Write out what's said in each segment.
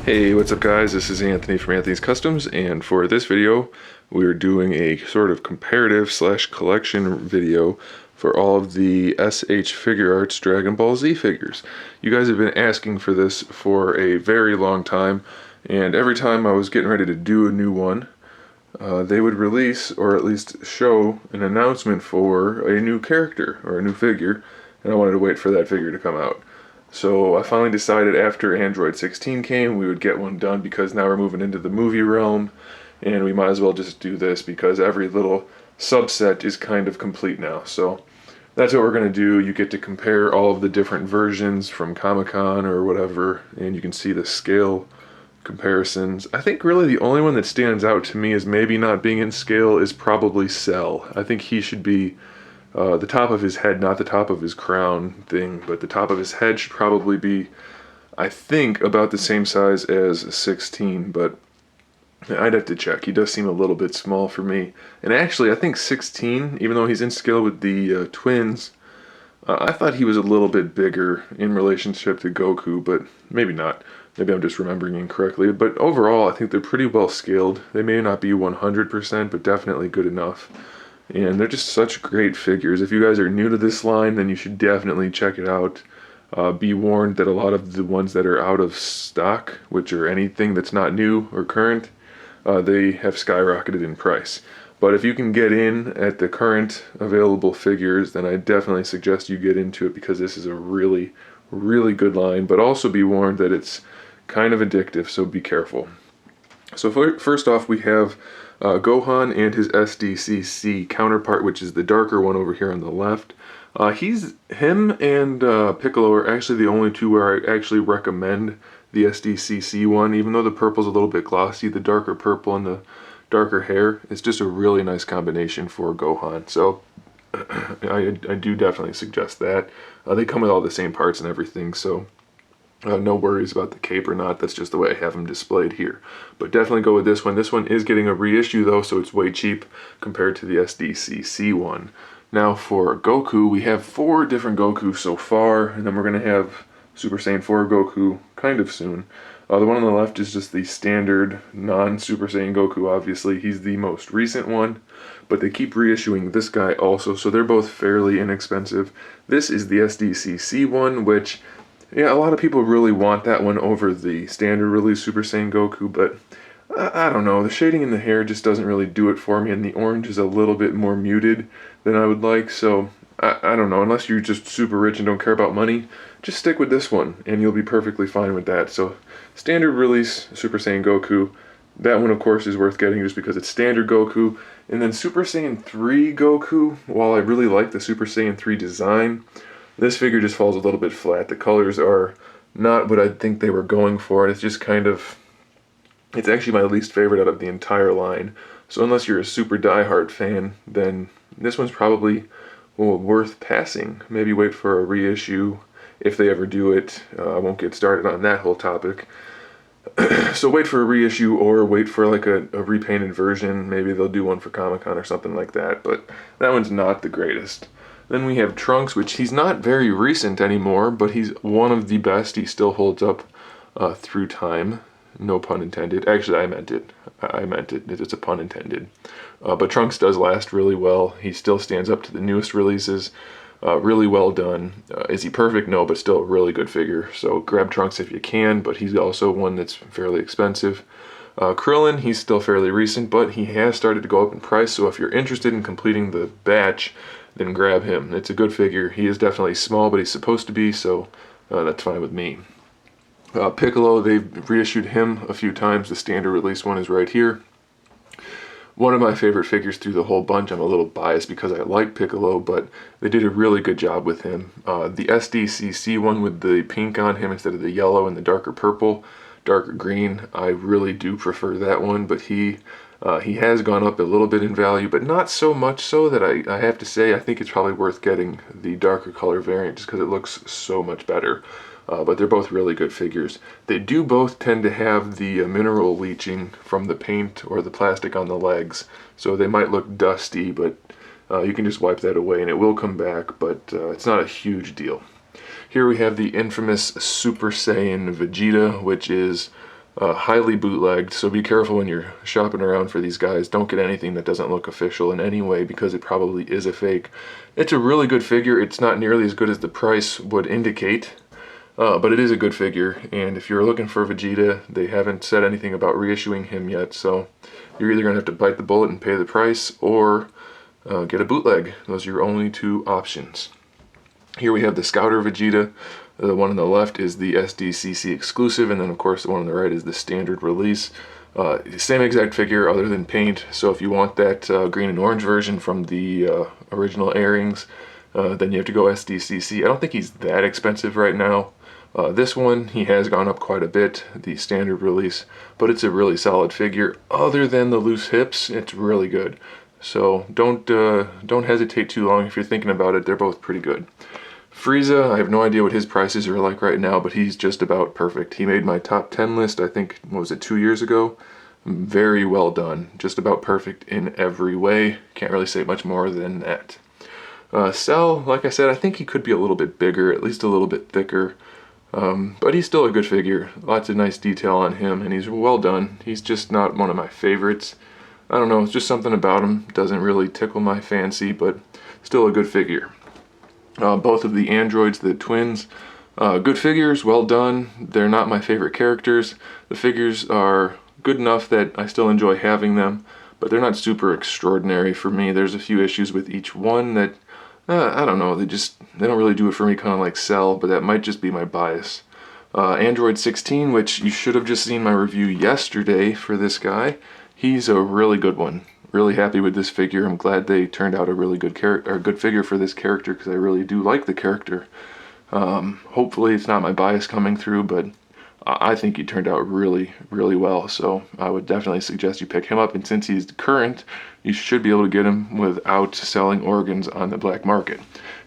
Hey, what's up guys? This is Anthony from Anthony's Customs, and for this video we're doing a sort of comparative slash collection video for all of the SH Figuarts Dragon Ball Z figures. You guys have been asking for this for a very long time, and every time I was getting ready to do a new one, they would release, or at least show, an announcement for a new character or a new figure, and I wanted to wait for that figure to come out. So I finally decided after Android 16 came, we would get one done, because now we're moving into the movie realm, and we might as well just do this because every little subset is kind of complete now. So that's what we're going to do. You get to compare all of the different versions from Comic-Con or whatever, and you can see the scale comparisons. I think really the only one that stands out to me as maybe not being in scale is probably Cell. I think he should be the top of his head, not the top of his crown thing, but the top of his head should probably be, I think, about the same size as 16, but I'd have to check. He does seem a little bit small for me. And actually, I think 16, even though he's in scale with the twins, I thought he was a little bit bigger in relationship to Goku, but maybe not. Maybe I'm just remembering incorrectly. But overall, I think they're pretty well scaled. They may not be 100%, but definitely good enough. And they're just such great figures. If you guys are new to this line, then you should definitely check it out. Be warned that a lot of the ones that are out of stock, which are anything that's not new or current, they have skyrocketed in price. But if you can get in at the current available figures, then I definitely suggest you get into it, because this is a really, really good line. But also be warned that it's kind of addictive, so be careful. So first off, we have Gohan and his SDCC counterpart, which is the darker one over here on the left. Him and Piccolo are actually the only two where I actually recommend the SDCC one, even though the purple's a little bit glossy. The darker purple and the darker hair, it's just a really nice combination for Gohan. So I do definitely suggest that. They come with all the same parts and everything, so no worries about the cape or not. That's just the way I have them displayed here. But definitely go with this one. This one is getting a reissue though, so it's way cheap compared to the SDCC one. Now for Goku, we have 4 different Goku so far, and then we're going to have Super Saiyan 4 Goku kind of soon. The one on the left is just the standard non-Super Saiyan Goku, obviously. He's the most recent one, but they keep reissuing this guy also, so they're both fairly inexpensive. This is the SDCC one, which, yeah, a lot of people really want that one over the standard release Super Saiyan Goku, but I don't know. The shading in the hair just doesn't really do it for me, and the orange is a little bit more muted than I would like, so I don't know. Unless you're just super rich and don't care about money, just stick with this one, and you'll be perfectly fine with that. So standard release Super Saiyan Goku, that one of course is worth getting just because it's standard Goku. And then Super Saiyan 3 Goku, while I really like the Super Saiyan 3 design, this figure just falls a little bit flat. The colors are not what I think they were going for, and it's just kind of, it's actually my least favorite out of the entire line. So unless you're a super diehard fan, then this one's probably worth passing. Maybe wait for a reissue if they ever do it. I won't get started on that whole topic. So wait for a reissue, or wait for like a repainted version. Maybe they'll do one for Comic-Con or something like that, but that one's not the greatest. Then we have Trunks, which he's not very recent anymore, but he's one of the best. He still holds up through time. No pun intended. Actually, I meant it. It's a pun intended. But Trunks does last really well. He still stands up to the newest releases. Really well done. Is he perfect? No, but still a really good figure. So grab Trunks if you can, but he's also one that's fairly expensive. Krillin, he's still fairly recent, but he has started to go up in price. So if you're interested in completing the batch, then grab him. It's a good figure. He is definitely small, but he's supposed to be, so that's fine with me. Piccolo, they've reissued him a few times. The standard release one is right here. One of my favorite figures through the whole bunch. I'm a little biased because I like Piccolo, but they did a really good job with him. The SDCC one with the pink on him instead of the yellow and the darker purple, darker green, I really do prefer that one, but he has gone up a little bit in value, but not so much so that I have to say I think it's probably worth getting the darker color variant just because it looks so much better. But they're both really good figures. They do both tend to have the mineral leaching from the paint or the plastic on the legs, so they might look dusty, but you can just wipe that away and it will come back, but it's not a huge deal. Here we have the infamous Super Saiyan Vegeta, which is highly bootlegged, so be careful when you're shopping around for these guys. Don't get anything that doesn't look official in any way, because it probably is a fake. It's a really good figure. It's not nearly as good as the price would indicate, but it is a good figure. And if you're looking for Vegeta, they haven't said anything about reissuing him yet, so you're either going to have to bite the bullet and pay the price, or get a bootleg. Those are your only two options. Here we have the Scouter Vegeta. The one on the left is the SDCC exclusive, and then of course the one on the right is the standard release. Same exact figure other than paint, so if you want that green and orange version from the original airings, then you have to go SDCC. I don't think he's that expensive right now. This one, he has gone up quite a bit, the standard release, but it's a really solid figure. Other than the loose hips, it's really good. So don't hesitate too long if you're thinking about it. They're both pretty good. Frieza, I have no idea what his prices are like right now, but he's just about perfect. He made my top 10 list, I think, what was it, 2 years ago? Very well done. Just about perfect in every way. Can't really say much more than that. Cell, like I said, I think he could be a little bit bigger, at least a little bit thicker. But he's still a good figure. Lots of nice detail on him, and he's well done. He's just not one of my favorites. I don't know, it's just something about him. Doesn't really tickle my fancy, but still a good figure. Both of the androids, the twins, good figures, well done. They're not my favorite characters. The figures are good enough that I still enjoy having them, but they're not super extraordinary for me. There's a few issues with each one that, I don't know, they don't really do it for me, kind of like Cell, but that might just be my bias. Android 16, which you should have just seen my review yesterday for this guy. He's a really good one. Really happy with this figure. I'm glad they turned out a really good good figure for this character, because I really do like the character. Hopefully it's not my bias coming through, but I think he turned out really, really well. So I would definitely suggest you pick him up, and since he's current, you should be able to get him without selling organs on the black market.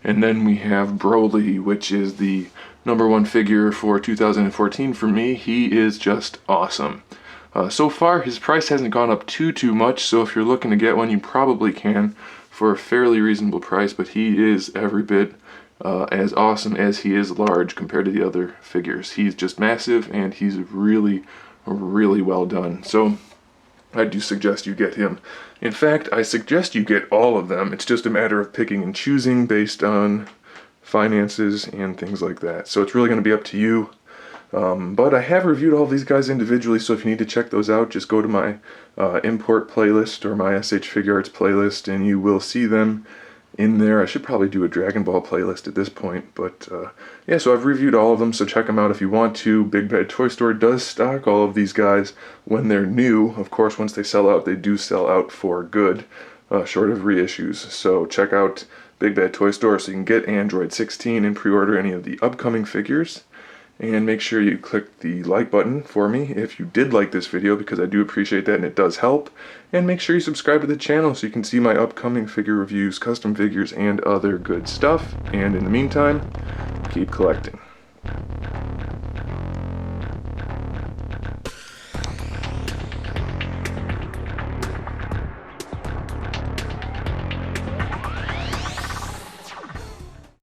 And then we have Broly, which is the #1 figure for 2014 for me. He is just awesome. So far, his price hasn't gone up too much, so if you're looking to get one, you probably can for a fairly reasonable price, but he is every bit as awesome as he is large compared to the other figures. He's just massive, and he's really, really well done. So I do suggest you get him. In fact, I suggest you get all of them. It's just a matter of picking and choosing based on finances and things like that. So it's really going to be up to you. But I have reviewed all these guys individually, so if you need to check those out, just go to my import playlist or my SH Figuarts playlist, and you will see them in there. I should probably do a Dragon Ball playlist at this point, but yeah, so I've reviewed all of them, so check them out if you want to. Big Bad Toy Store does stock all of these guys when they're new. Of course, once they sell out, they do sell out for good, short of reissues. So check out Big Bad Toy Store so you can get Android 16 and pre-order any of the upcoming figures. And make sure you click the like button for me if you did like this video, because I do appreciate that and it does help. And make sure you subscribe to the channel so you can see my upcoming figure reviews, custom figures, and other good stuff. And in the meantime, keep collecting.